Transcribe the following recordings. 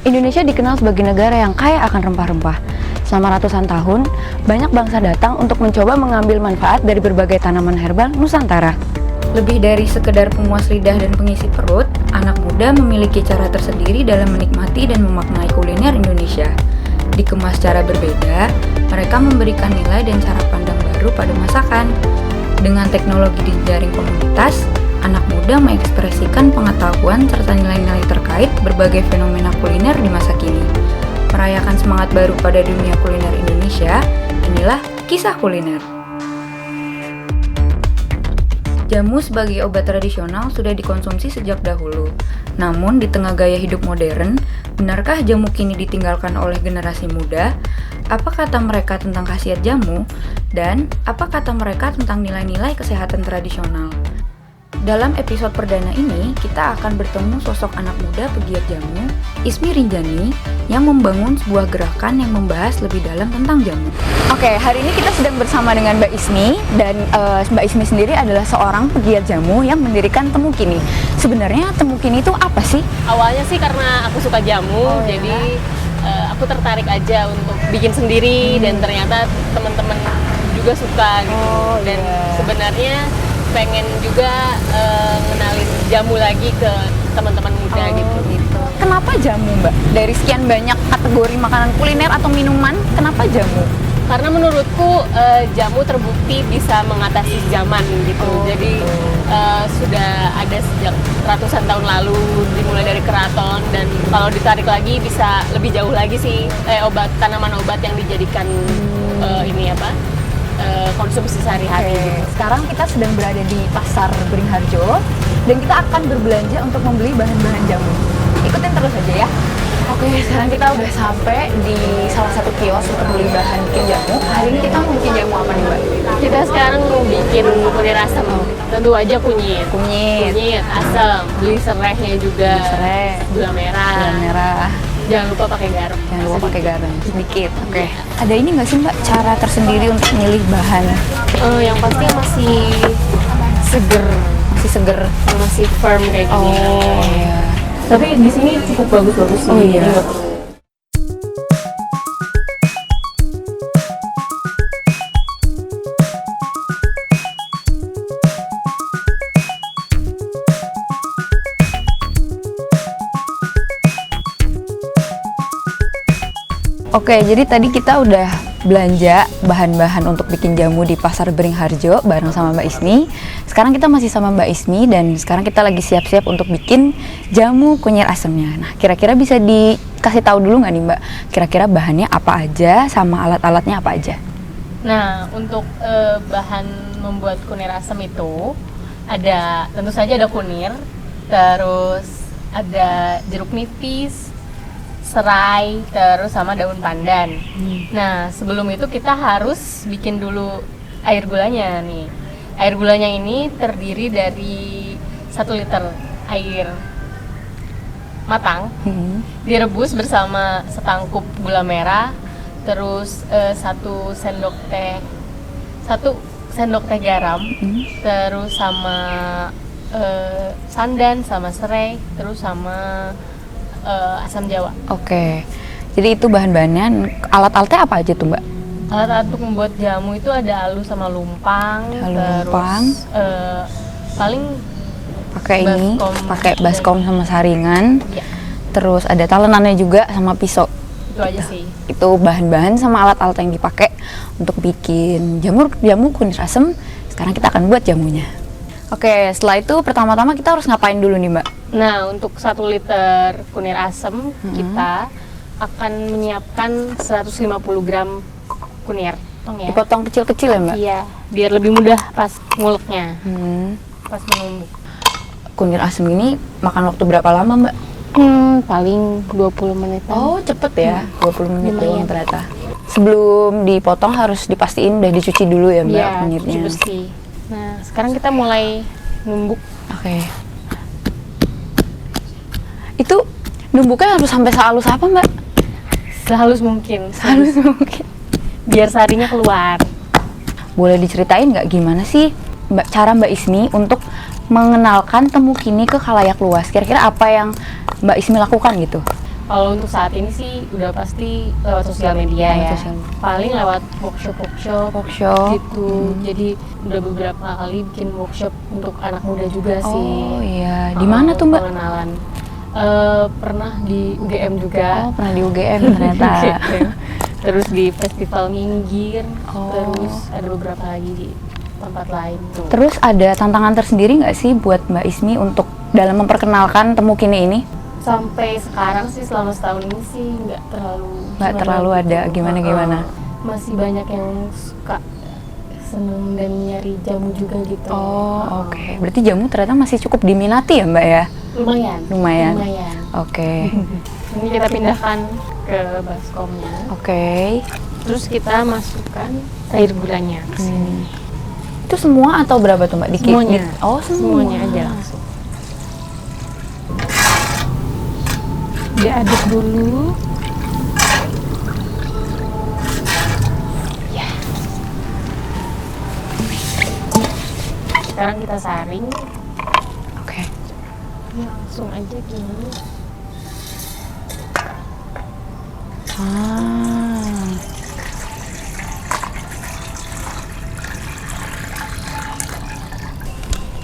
Indonesia dikenal sebagai negara yang kaya akan rempah-rempah. Selama ratusan tahun, banyak bangsa datang untuk mencoba mengambil manfaat dari berbagai tanaman herbal Nusantara. Lebih dari sekedar pemuas lidah dan pengisi perut, anak muda memiliki cara tersendiri dalam menikmati dan memaknai kuliner Indonesia. Dikemas secara berbeda, mereka memberikan nilai dan cara pandang baru pada masakan. Dengan teknologi di jaring komunitas, anak muda mengekspresikan pengetahuan serta nilai-nilai terkait berbagai fenomena kuliner di masa kini. Merayakan semangat baru pada dunia kuliner Indonesia, inilah kisah kuliner. Jamu sebagai obat tradisional sudah dikonsumsi sejak dahulu. Namun, di tengah gaya hidup modern, benarkah jamu kini ditinggalkan oleh generasi muda? Apa kata mereka tentang khasiat jamu? Dan apa kata mereka tentang nilai-nilai kesehatan tradisional? Dalam episode perdana ini, kita akan bertemu sosok anak muda pegiat jamu, Ismi Rinjani, yang membangun sebuah gerakan yang membahas lebih dalam tentang jamu. Oke, hari ini kita sedang bersama dengan Mbak Ismi, dan Mbak Ismi sendiri adalah seorang pegiat jamu yang mendirikan Temu Kini. Sebenarnya Temu Kini itu apa sih? Awalnya sih karena aku suka jamu, jadi aku tertarik aja untuk bikin sendiri, dan ternyata teman-teman juga suka gitu. Dan sebenarnya pengen juga ngenalin jamu lagi ke teman-teman muda gitu. Kenapa jamu, Mbak? Dari sekian banyak kategori makanan kuliner atau minuman, kenapa jamu? Karena menurutku jamu terbukti bisa mengatasi zaman gitu. Jadi sudah ada sejak ratusan tahun lalu, dimulai dari keraton, dan kalau ditarik lagi bisa lebih jauh lagi sih, tanaman obat yang dijadikan konsumsi sehari-hari. Sekarang kita sedang berada di Pasar Beringharjo dan kita akan berbelanja untuk membeli bahan-bahan jamu. Ikutin terus aja ya. Oke, sekarang kita udah sampai di salah satu kios untuk beli bahan bikin jamu. Hari ini kita mau bikin jamu apa nih, Mbak? Kita sekarang mau bikin kunyit asam. Tentu aja kunyit, asam, beli serehnya juga, serai, gula merah. Jangan lupa pakai garam. Sedikit. Oke. Ada ini nggak sih, Mbak, cara tersendiri untuk milih bahan? Yang pasti masih seger, masih firm kayak gini. Oh iya. Tapi di sini cukup bagus-bagus sih. Oh iya. Oke, jadi tadi kita udah belanja bahan-bahan untuk bikin jamu di Pasar Beringharjo bareng sama Mbak Ismi. Sekarang kita masih sama Mbak Ismi dan sekarang kita lagi siap-siap untuk bikin jamu kunyit asemnya. Nah, kira-kira bisa dikasih tahu dulu nggak nih, Mbak? Kira-kira bahannya apa aja sama alat-alatnya apa aja? Nah, untuk bahan membuat kunir asem itu tentu saja ada kunir, terus ada jeruk nipis, serai, terus sama daun pandan. Nah, sebelum itu kita harus bikin dulu air gulanya nih. Air gulanya ini terdiri dari 1 liter air matang, direbus bersama setangkup gula merah, terus 1 sendok teh garam, terus sama sandan, sama serai, terus sama asam jawa. Oke, jadi itu bahan-bahannya. Alat-alatnya apa aja tuh, Mbak? Alat-alat untuk membuat jamu itu ada alu sama lumpang, terus paling pakai baskom sama saringan. Ya. Terus ada talenannya juga sama pisau. Itu aja sih. Itu bahan-bahan sama alat-alat yang dipakai untuk bikin jamu kunyit asem. Sekarang kita akan buat jamunya. Oke, setelah itu pertama-tama kita harus ngapain dulu nih, Mbak? Nah, untuk 1 liter kunir asem, kita akan menyiapkan 150 gram kunir. Dipotong kecil-kecil ya, Mbak? Iya, biar lebih mudah pas nguleknya, pas menumbuk. Kunir asem ini makan waktu berapa lama, Mbak? Paling 20 menitan. Oh, cepet ya, 20 menit doang ternyata. Sebelum dipotong harus dipastiin udah dicuci dulu ya, Mbak, Iya, kunyitnya. cuci bersih. Nah, sekarang kita mulai numbuk. Oke. Itu numbuknya harus sampai sehalus apa, Mbak? Sehalus mungkin. Sehalus mungkin. Biar sarinya keluar. Boleh diceritain nggak gimana sih cara Mbak Ismi untuk mengenalkan Temu Kini ke khalayak luas? Kira-kira apa yang Mbak Ismi lakukan gitu? Kalau untuk saat ini sih udah pasti lewat sosial media Lewat ya. sosial media. Paling lewat workshop Workshop. gitu. Jadi udah beberapa kali bikin workshop untuk anak muda juga sih. Oh iya, di mana tuh Mbak? Pengenalan. Pernah di UGM juga. Oh, pernah di UGM ternyata. UGM. Terus di Festival Minggir. Oh. Terus ada beberapa lagi di tempat lain tuh. Terus ada tantangan tersendiri nggak sih buat Mbak Ismi untuk dalam memperkenalkan Temu Kini ini? Sampai sekarang sih selama setahun ini sih nggak terlalu ada gimana-gimana. Masih banyak yang suka seneng dan nyari jamu juga gitu. Oh, oke. Berarti jamu ternyata masih cukup diminati ya Mbak ya? Lumayan. Oke. Ini kita pindahkan ke baskomnya. Oke. Terus kita masukkan air gulanya ke sini. Itu semua atau berapa tuh Mbak? Semuanya. Oh, Semuanya aja langsung. Diaduk dulu. Ya. Sekarang kita saring. Oke. Langsung aja gini. Ah.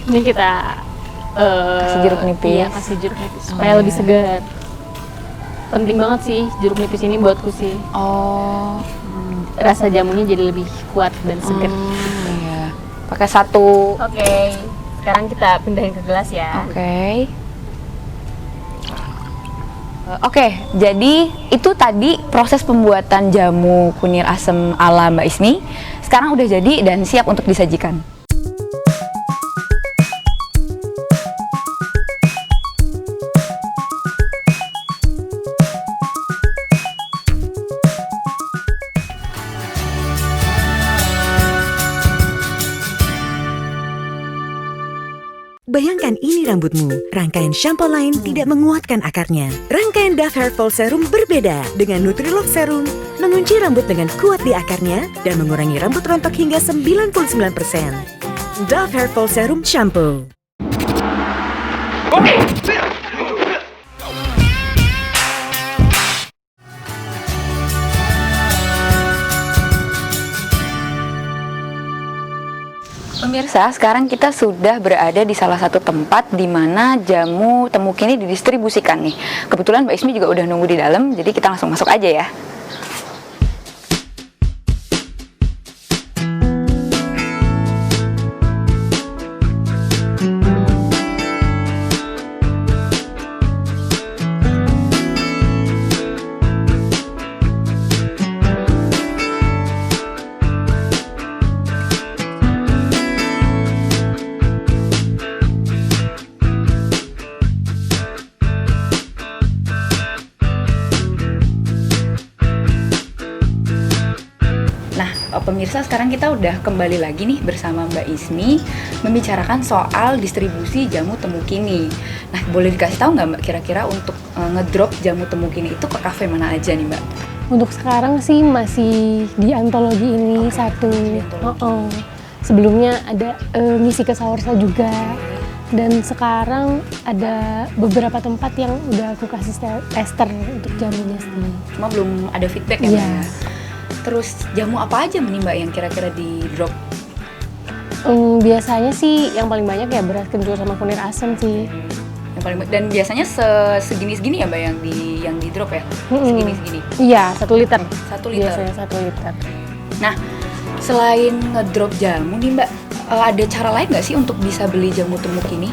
Ini kita Kasih jeruk nipis. Iya, kasih jeruk nipis supaya lebih segar. Penting banget sih jeruk nipis ini buatku sih. Oh. Rasa jamunya jadi lebih kuat dan segar. Iya. Pakai satu. Oke. Sekarang kita pindahin ke gelas ya. Oke. Oke, jadi itu tadi proses pembuatan jamu kunir asem ala Mbak Ismi. Sekarang udah jadi dan siap untuk disajikan. Bayangkan ini rambutmu, rangkaian shampoo lain tidak menguatkan akarnya. Rangkaian Dove Hair Fall Serum berbeda dengan Nutrilock Serum, mengunci rambut dengan kuat di akarnya dan mengurangi rambut rontok hingga 99%. Dove Hair Fall Serum Shampoo. Pemirsa, sekarang kita sudah berada di salah satu tempat di mana jamu Temu Kini didistribusikan nih. Kebetulan Mbak Ismi juga udah nunggu di dalam, jadi kita langsung masuk aja ya. Pemirsa, sekarang kita udah kembali lagi nih bersama Mbak Ismi membicarakan soal distribusi jamu Temu Kini. Nah, boleh dikasih tahu nggak Mbak kira-kira untuk ngedrop jamu Temu Kini itu ke kafe mana aja nih Mbak? Untuk sekarang sih masih di antologi ini satu. Sebelumnya ada misi ke Sawarsa juga. Dan sekarang ada beberapa tempat yang udah aku kasih tester untuk jamunya sendiri. Cuma belum ada feedback ya Mbak? Iya. Terus jamu apa aja nih Mbak yang kira-kira di drop? Biasanya sih yang paling banyak ya beras kencur sama kunir asem sih. Yang paling dan biasanya segini-segini ya Mbak yang di drop ya? Segini-segini? Iya, 1 liter. 1 liter? Biasanya 1 liter. Nah, selain ngedrop jamu nih Mbak, ada cara lain nggak sih untuk bisa beli jamu Temu Kini?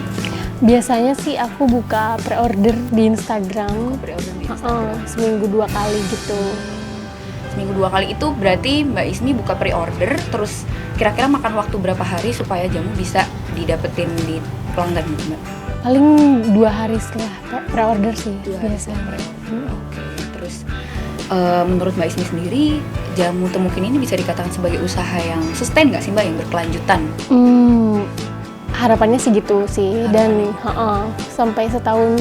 Biasanya sih aku buka pre-order di Instagram. Pre-order di Instagram? Seminggu 2 kali gitu. Seminggu 2 kali itu berarti Mbak Ismi buka pre-order, terus kira-kira makan waktu berapa hari supaya jamu bisa didapetin di pelanggan gitu Mbak? Paling 2 hari setelah pre-order sih biasanya. Oke, terus menurut Mbak Ismi sendiri jamu Temu Kini ini bisa dikatakan sebagai usaha yang sustain nggak sih Mbak, yang berkelanjutan? Harapannya sih gitu sih. Dan sampai setahun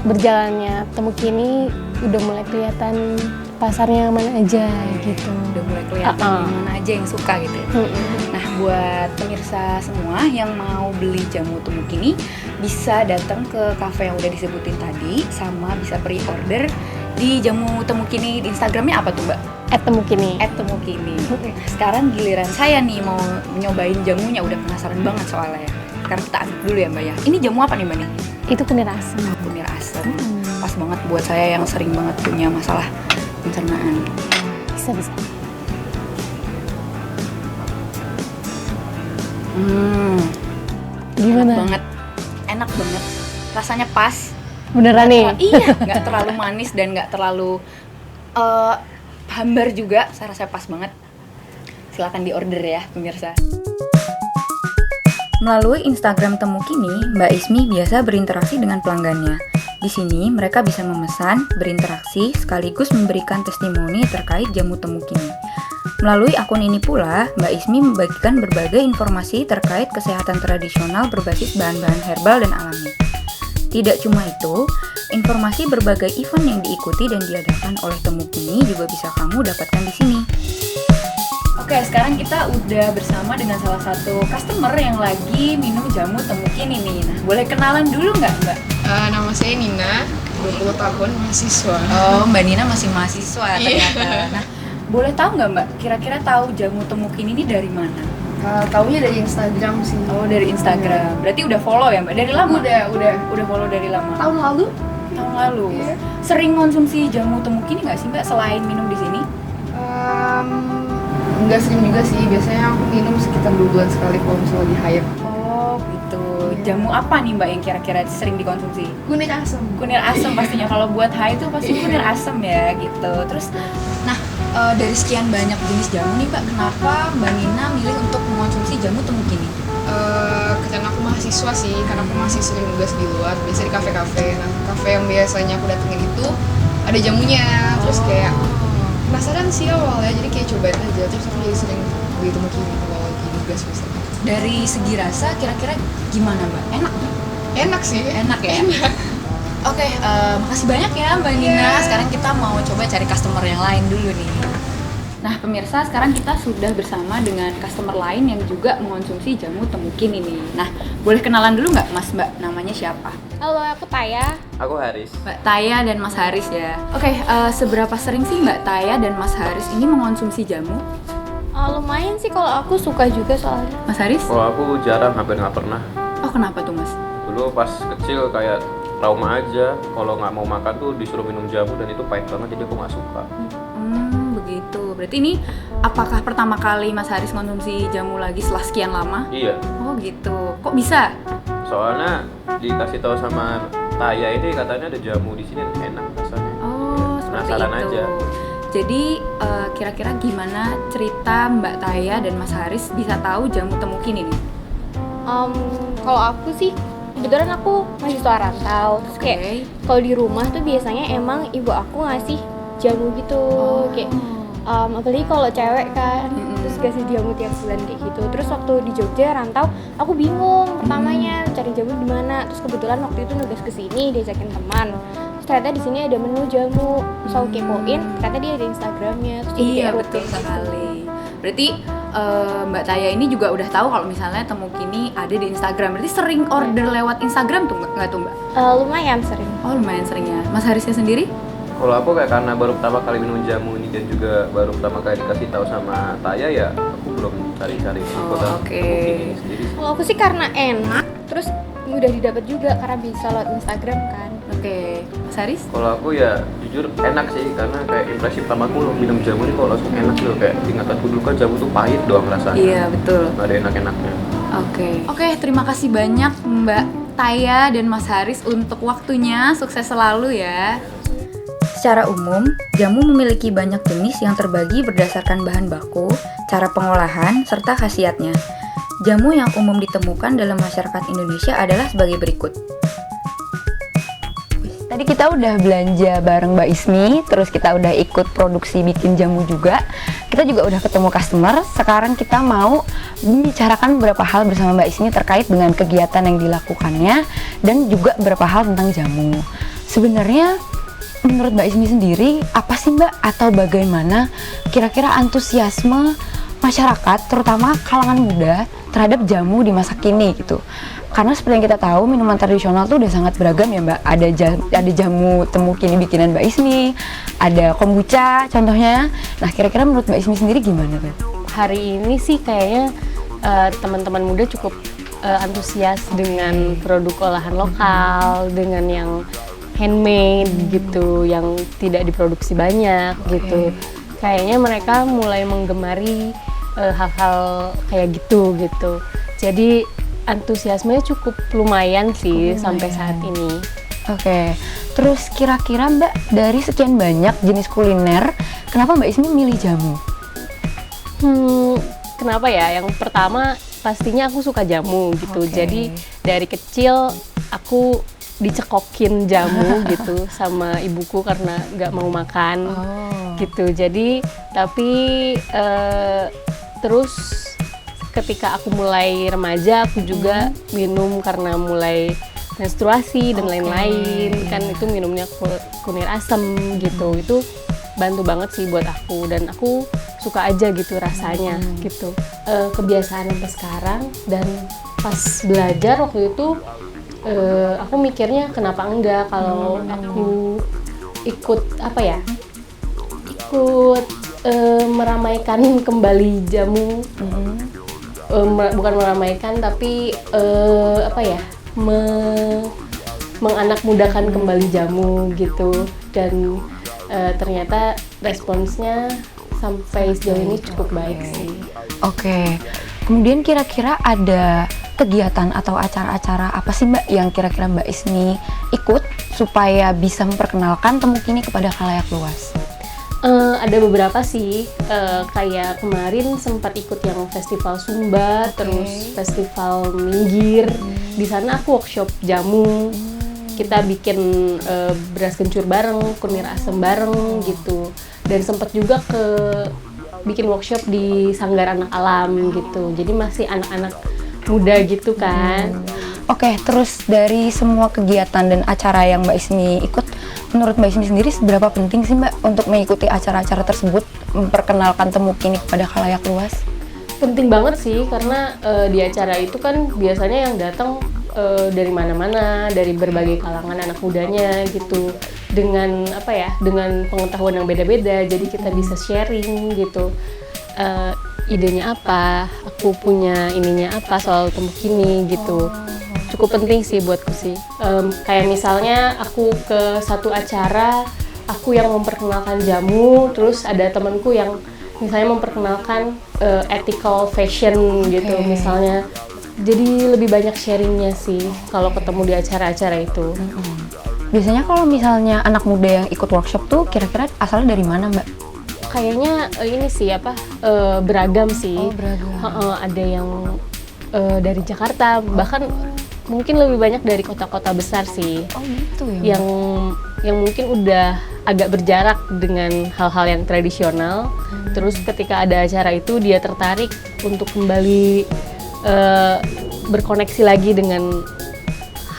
berjalannya Temu Kini udah mulai kelihatan pasarnya mana aja gitu. Udah mulai kelihatan mana aja yang suka gitu ya. Nah, buat pemirsa semua yang mau beli jamu Temu Kini bisa datang ke kafe yang udah disebutin tadi, sama bisa pre-order di Jamu Temu Kini. Di Instagramnya apa tuh Mbak? @temukini. @temukini. Sekarang giliran saya nih mau nyobain jamunya, udah penasaran banget soalnya. Sekarang kita ambil dulu ya Mbak ya. Ini jamu apa nih Mbak nih? Itu kunir asam. Kunir asam. Pas banget buat saya yang sering banget punya masalah pencernaan. Bisa. Gimana? Enak banget. Rasanya pas. Beneran nih? Iya, nggak terlalu manis dan nggak terlalu hambar juga. Saya rasa pas banget. Silakan diorder ya pemirsa. Melalui Instagram Temu Kini, Mbak Ismi biasa berinteraksi dengan pelanggannya. Di sini mereka bisa memesan, berinteraksi, sekaligus memberikan testimoni terkait jamu Temu Kini. Melalui akun ini pula, Mbak Ismi membagikan berbagai informasi terkait kesehatan tradisional berbasis bahan-bahan herbal dan alami. Tidak cuma itu, informasi berbagai event yang diikuti dan diadakan oleh Temu Kini juga bisa kamu dapatkan di sini. Oke, sekarang kita udah bersama dengan salah satu customer yang lagi minum jamu Temu Kini nih. Nah, boleh kenalan dulu nggak, Mbak? Nama saya Nina, 20 tahun, mahasiswa. Oh, Mbak Nina masih mahasiswa ternyata. Nah, boleh tahu nggak Mbak, kira-kira tahu jamu Temu Kini ini dari mana? Taunya dari Instagram sih. Oh, dari Instagram. Berarti udah follow ya Mbak? Dari lama? Udah follow dari lama. Tahun lalu? Tahun lalu. Iya. Sering konsumsi jamu Temu Kini nggak sih Mbak selain minum di sini? Enggak sering juga sih, biasanya aku minum sekitar 2 bulan sekali kalau misalnya lagi hype. Oh, gitu. Jamu apa nih Mbak yang kira-kira sering dikonsumsi? Kunir asam. Kunir asam pastinya. Kalau buat high itu pasti kunir asam ya gitu. Terus, nah dari sekian banyak jenis jamu nih Mbak, kenapa Mbak Nina milih untuk mengonsumsi jamu Temu Kini? Karena aku mahasiswa sih, karena aku masih sering nugas di luar, biasanya di kafe-kafe. Nah, kafe yang biasanya aku datengin itu ada jamunya, terus kayak penasaran sih awalnya, jadi kayak cobain aja, terus aku jadi sering beli Temu Kini kalau lagi nugas misalnya. Dari segi rasa kira-kira gimana Mbak? Enak? Enak sih. Enak ya? Oke, makasih banyak ya Mbak Nina. Sekarang kita mau coba cari customer yang lain dulu nih. Nah pemirsa, sekarang kita sudah bersama dengan customer lain yang juga mengonsumsi jamu Temu Kini nih. Nah, boleh kenalan dulu nggak Mas Mbak? Namanya siapa? Halo, aku Taya. Aku Haris. Mbak Taya dan Mas Haris ya. Oke, seberapa sering sih Mbak Taya dan Mas Haris ini mengonsumsi jamu? Lumayan sih kalau aku suka juga soalnya. Mas Haris? Kalau aku jarang, hampir nggak pernah. Oh kenapa tuh Mas? Dulu pas kecil kayak trauma aja. Kalau nggak mau makan tuh disuruh minum jamu dan itu pahit banget, jadi aku nggak suka. Begitu. Berarti ini apakah pertama kali Mas Haris konsumsi jamu lagi setelah sekian lama? Iya. Oh gitu. Kok bisa? Soalnya dikasih tahu sama Taya ini katanya ada jamu di sini enak rasanya. Oh, seperti Penasaran itu. aja. Jadi kira-kira gimana cerita Mbak Taya dan Mas Haris bisa tahu jamu Temu Kini nih? Kalau aku sih, kebetulan aku mahasiswa rantau. Terus kayak kalau di rumah tuh biasanya emang ibu aku ngasih jamu gitu, kayak apalagi kalau cewek kan, terus kasih jamu tiap bulan kayak gitu. Terus waktu di Jogja rantau, aku bingung pertamanya cari jamu di mana. Terus kebetulan waktu itu nugas ke sini diajakin teman. Terus ternyata di sini ada menu jamu. Terus aku kepoin, ternyata dia ada Instagramnya. Terus jadi Iya kayak betul rutin sekali. Berarti Mbak Taya ini juga udah tahu kalau misalnya Temu Kini ada di Instagram. Berarti sering order lewat Instagram tuh nggak tuh Mbak? Lumayan sering. Oh lumayan sering ya. Mas Harisnya sendiri? Kalau aku kayak karena baru pertama kali minum jamu ini dan juga baru pertama kali dikasih tahu sama Taya ya, aku belum cari-cari info tentang oke. Temu Kini sendiri. Kalau aku sih karena enak, terus mudah didapat juga karena bisa lewat Instagram kan. Oke. Mas Haris? Kalau aku ya jujur enak sih, karena kayak impresi pertama aku minum jamu ini kok langsung enak gitu. Kayak ingatanku dulu kan jamu tuh pahit doang rasanya. Iya betul. Nggak ada enak-enaknya. Oke, terima kasih banyak Mbak Taya dan Mas Haris untuk waktunya. Sukses selalu ya. Secara umum, jamu memiliki banyak jenis yang terbagi berdasarkan bahan baku, cara pengolahan, serta khasiatnya. Jamu yang umum ditemukan dalam masyarakat Indonesia adalah sebagai berikut. Tadi kita udah belanja bareng Mbak Ismi, terus kita udah ikut produksi bikin jamu juga. Kita juga udah ketemu customer. Sekarang kita mau membicarakan beberapa hal bersama Mbak Ismi terkait dengan kegiatan yang dilakukannya dan juga beberapa hal tentang jamu. Sebenarnya menurut Mbak Ismi sendiri, apa sih Mbak atau bagaimana kira-kira antusiasme masyarakat, terutama kalangan muda terhadap jamu di masa kini gitu? Karena seperti yang kita tahu, minuman tradisional tuh udah sangat beragam ya Mbak. Ada jamu temu kini bikinan Mbak Ismi, ada kombucha contohnya. Nah, kira-kira menurut Mbak Ismi sendiri gimana tuh? Hari ini sih kayaknya teman-teman muda cukup antusias dengan produk olahan lokal, dengan yang handmade gitu, yang tidak diproduksi banyak gitu. Kayaknya mereka mulai menggemari hal-hal kayak gitu. Jadi antusiasmenya cukup lumayan sih sampai saat ini. Oke, terus kira-kira Mbak dari sekian banyak jenis kuliner, kenapa Mbak Ismi milih jamu? Kenapa ya? Yang pertama pastinya aku suka jamu gitu. Jadi dari kecil aku dicekokin jamu gitu sama ibuku karena nggak mau makan gitu. Jadi tapi terus ketika aku mulai remaja aku juga minum karena mulai menstruasi dan lain-lain, kan itu minumnya kunir asam gitu. Itu bantu banget sih buat aku, dan aku suka aja gitu rasanya gitu. Kebiasaan sampai sekarang, dan pas belajar waktu itu aku mikirnya kenapa enggak kalau aku ikut meramaikan kembali jamu. Bukan meramaikan tapi menganakmudakan kembali jamu gitu, dan ternyata responsnya sampai sejauh ini cukup baik sih. Oke, kemudian kira-kira ada kegiatan atau acara-acara apa sih Mbak yang kira-kira Mbak Ismi ikut supaya bisa memperkenalkan temu kini kepada khalayak luas? Ada beberapa sih, kayak kemarin sempat ikut yang festival Sumba, terus festival Minggir. Di sana aku workshop jamu, kita bikin beras kencur bareng, kunir asam bareng gitu. Dan sempat juga bikin workshop di Sanggar Anak Alam gitu. Jadi masih anak-anak muda gitu kan. Oke, terus dari semua kegiatan dan acara yang Mbak Ismi ikut, menurut Mbak Ismi sendiri seberapa penting sih Mbak untuk mengikuti acara-acara tersebut, memperkenalkan temu kini kepada khalayak luas? Penting banget sih, karena di acara itu kan biasanya yang datang dari mana-mana, dari berbagai kalangan anak mudanya gitu, dengan dengan pengetahuan yang beda-beda. Jadi kita bisa sharing gitu, idenya apa, aku punya ininya apa soal temu kini gitu. Cukup penting sih buatku sih. Kayak misalnya aku ke satu acara, aku yang memperkenalkan jamu, terus ada temanku yang misalnya memperkenalkan ethical fashion gitu misalnya. Jadi lebih banyak sharingnya sih kalau ketemu di acara-acara itu. Biasanya kalau misalnya anak muda yang ikut workshop tuh kira-kira asalnya dari mana Mbak? Kayaknya ini sih beragam sih. Beragam. Ada yang dari Jakarta, bahkan mungkin lebih banyak dari kota-kota besar sih. Oh gitu ya. Yang mungkin udah agak berjarak dengan hal-hal yang tradisional. Terus ketika ada acara itu dia tertarik untuk kembali berkoneksi lagi dengan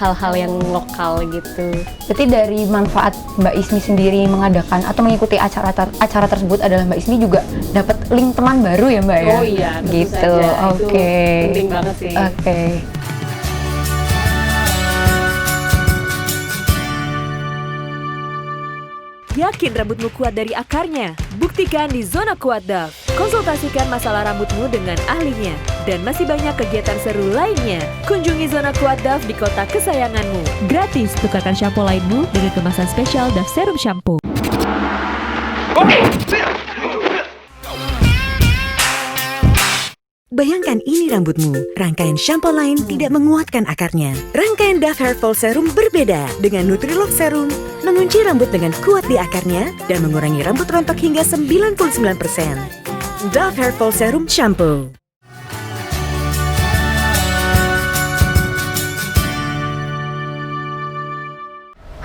hal-hal yang lokal gitu. Berarti dari manfaat Mbak Ismi sendiri mengadakan atau mengikuti acara tersebut adalah Mbak Ismi juga dapat link teman baru ya Mbak ya? Oh iya, tentu gitu. saja. Itu Oke. penting banget sih. Oke. Yakin rambutmu kuat dari akarnya? Buktikan di Zona Kuat Dove. Konsultasikan masalah rambutmu dengan ahlinya. Dan masih banyak kegiatan seru lainnya. Kunjungi Zona Kuat Dove di kota kesayanganmu. Gratis, tukarkan shampoo lainmu dengan kemasan spesial Dove Serum Shampoo. Bayangkan ini rambutmu, rangkaian shampoo lain tidak menguatkan akarnya. Rangkaian Dove Hair Fall Serum berbeda dengan Nutrilok Serum, mengunci rambut dengan kuat di akarnya dan mengurangi rambut rontok hingga 99%. Dove Hair Fall Serum Shampoo.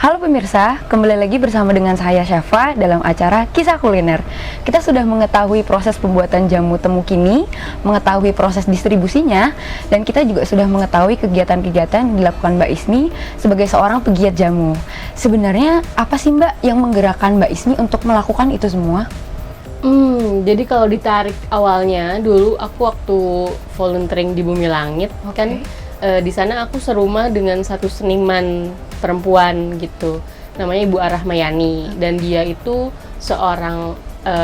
Halo pemirsa, kembali lagi bersama dengan saya Syafa dalam acara Kisah Kuliner. Kita sudah mengetahui proses pembuatan jamu temu kini, mengetahui proses distribusinya, dan kita juga sudah mengetahui kegiatan-kegiatan yang dilakukan Mbak Ismi sebagai seorang pegiat jamu. Sebenarnya apa sih Mbak yang menggerakkan Mbak Ismi untuk melakukan itu semua? Jadi kalau ditarik awalnya, dulu aku waktu volunteering di Bumi Langit kan di sana aku serumah dengan satu seniman perempuan gitu, namanya Ibu Arahmayani, dan dia itu seorang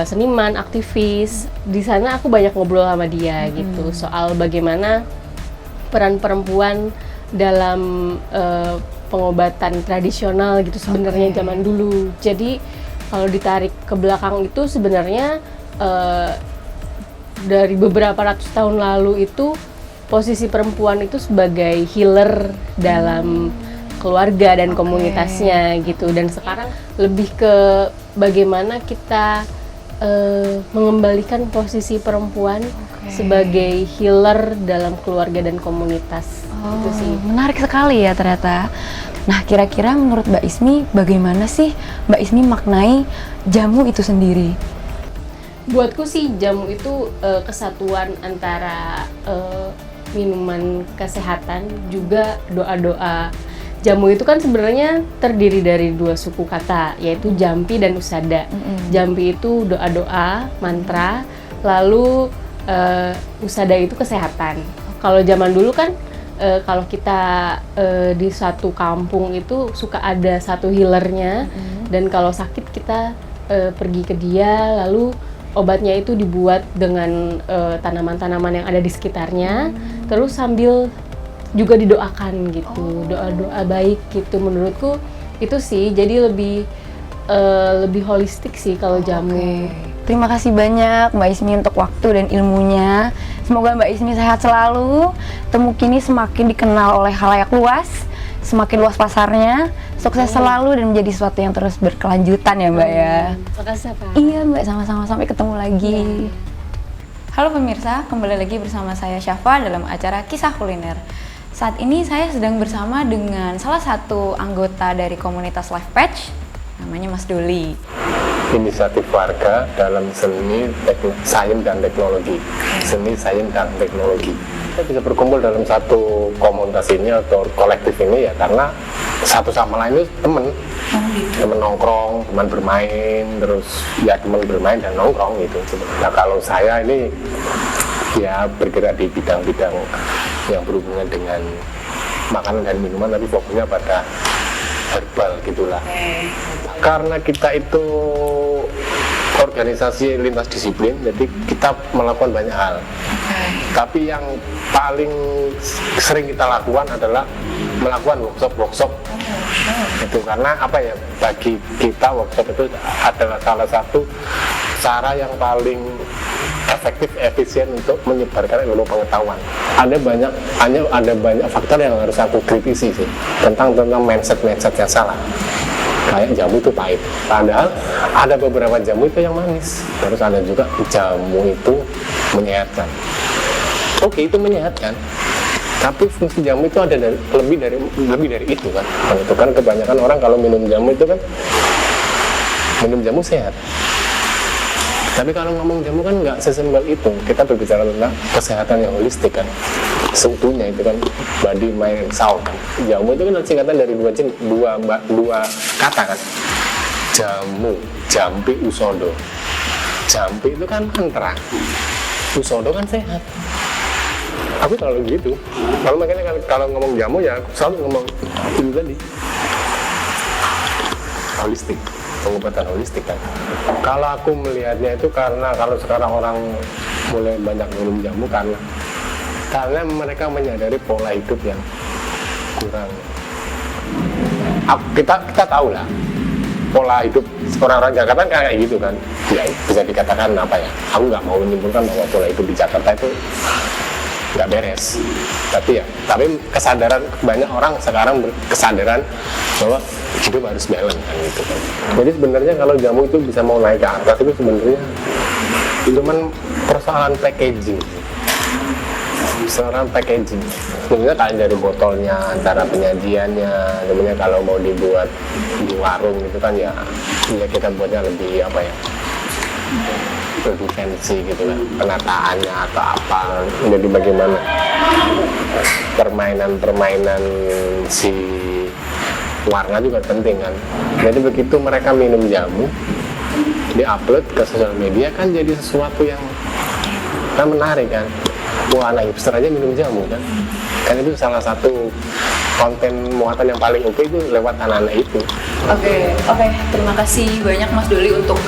seniman aktivis. Di sana aku banyak ngobrol sama dia gitu soal bagaimana peran perempuan dalam pengobatan tradisional gitu sebenarnya zaman dulu. Jadi kalau ditarik ke belakang itu sebenarnya dari beberapa ratus tahun lalu itu posisi perempuan itu sebagai healer dalam keluarga dan komunitasnya gitu, dan sekarang lebih ke bagaimana kita mengembalikan posisi perempuan sebagai healer dalam keluarga dan komunitas. Itu sih. Menarik sekali ya ternyata. Nah, kira-kira menurut Mbak Ismi, bagaimana sih Mbak Ismi maknai jamu itu sendiri? Buatku sih jamu itu kesatuan antara minuman kesehatan juga doa-doa. Jamu itu kan sebenarnya terdiri dari dua suku kata, yaitu jampi dan usada. Jampi itu doa-doa, mantra, lalu usada itu kesehatan. Kalau zaman dulu kan kalau kita di satu kampung itu suka ada satu healernya, dan kalau sakit kita pergi ke dia, lalu obatnya itu dibuat dengan tanaman-tanaman yang ada di sekitarnya, terus sambil juga didoakan gitu, doa-doa baik gitu. Menurutku itu sih, jadi lebih holistik sih kalau jamu. Terima kasih banyak Mbak Ismi untuk waktu dan ilmunya. Semoga Mbak Ismi sehat selalu, Temu Kini semakin dikenal oleh khalayak luas, semakin luas pasarnya, sukses selalu dan menjadi sesuatu yang terus berkelanjutan ya Mbak ya. Makasih Pak. Iya Mbak, sama-sama, sampai ketemu lagi. Halo pemirsa, kembali lagi bersama saya Syafa dalam acara Kisah Kuliner. Saat ini saya sedang bersama dengan salah satu anggota dari komunitas Life Patch, namanya Mas Doli. Inisiatif warga dalam seni, sains dan teknologi. Seni, sains dan teknologi. Kita bisa berkumpul dalam satu komunitas ini atau kolektif ini ya karena satu sama lain itu temen nongkrong, teman bermain, terus ya teman bermain dan nongkrong gitu. Nah kalau saya ini ya bergerak di bidang-bidang yang berhubungan dengan makanan dan minuman, tapi fokusnya pada herbal gitulah. Karena kita itu organisasi lintas disiplin, jadi kita melakukan banyak hal. Tapi yang paling sering kita lakukan adalah melakukan workshop. Itu karena apa ya? Bagi kita workshop itu adalah salah satu cara yang paling efektif, efisien untuk menyebarkan ilmu pengetahuan. Ada banyak faktor yang harus aku kritisi sih tentang mindset yang salah. Kayak jamu itu pahit, padahal ada beberapa jamu itu yang manis. Terus ada juga jamu itu menyehatkan. Oke, itu menyehatkan, tapi fungsi jamu itu ada lebih dari itu kan. Itu kan kebanyakan orang kalau minum jamu itu kan minum jamu sehat. Tapi kalau ngomong jamu kan nggak sesimpel itu. Kita berbicara tentang kesehatan yang holistik kan, seutuhnya itu kan, body, mind, and soul kan. Jamu itu kan singkatan dari dua kata kan. Jamu, jampi, usodo. Jampi itu kan mantra, usodo kan sehat. Aku selalu gitu. Kalau makanya kalau ngomong jamu ya aku selalu ngomong itu tadi, holistik, pengobatan holistik kan. Kalau aku melihatnya itu karena kalau sekarang orang mulai banyak minum jamu karena mereka menyadari pola hidup yang kurang. Kita tahu lah pola hidup orang-orang Jakarta kayak gitu kan. Ya bisa dikatakan apa ya? Aku nggak mau menyimpulkan bahwa pola hidup di Jakarta itu nggak beres, tapi kesadaran banyak orang sekarang kesadaran bahwa hidup harus balance kan gitu kan. Jadi sebenarnya kalau jamu itu bisa mau naik ke atas itu sebenarnya cuman persoalan packaging. Sebenarnya kalian dari botolnya, cara penyajiannya, sebenarnya kalau mau dibuat di warung itu kan ya kita buatnya lebih apa ya, lebih fancy gitu kan, penataannya atau apa. Jadi bagaimana permainan si warna juga penting kan. Jadi begitu mereka minum jamu di-upload ke sosial media kan jadi sesuatu yang kan menarik kan. Wah, anak hipster aja minum jamu kan. Dan itu salah satu konten muatan yang paling oke itu lewat anak-anak itu. Oke, terima kasih banyak Mas Doli untuk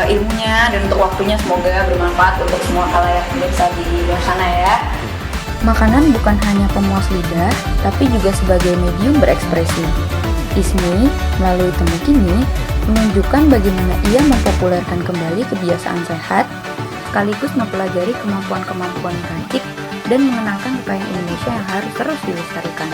ilmunya dan untuk waktunya, semoga bermanfaat untuk semua khalayak pemirsa di luar sana ya. Makanan bukan hanya pemuas lidah, tapi juga sebagai medium berekspresi. Ismi melalui Temu Kini menunjukkan bagaimana ia mempopulerkan kembali kebiasaan sehat, sekaligus mempelajari kemampuan-kemampuan meracik dan mengenalkan kekayaan Indonesia yang harus terus dilestarikan.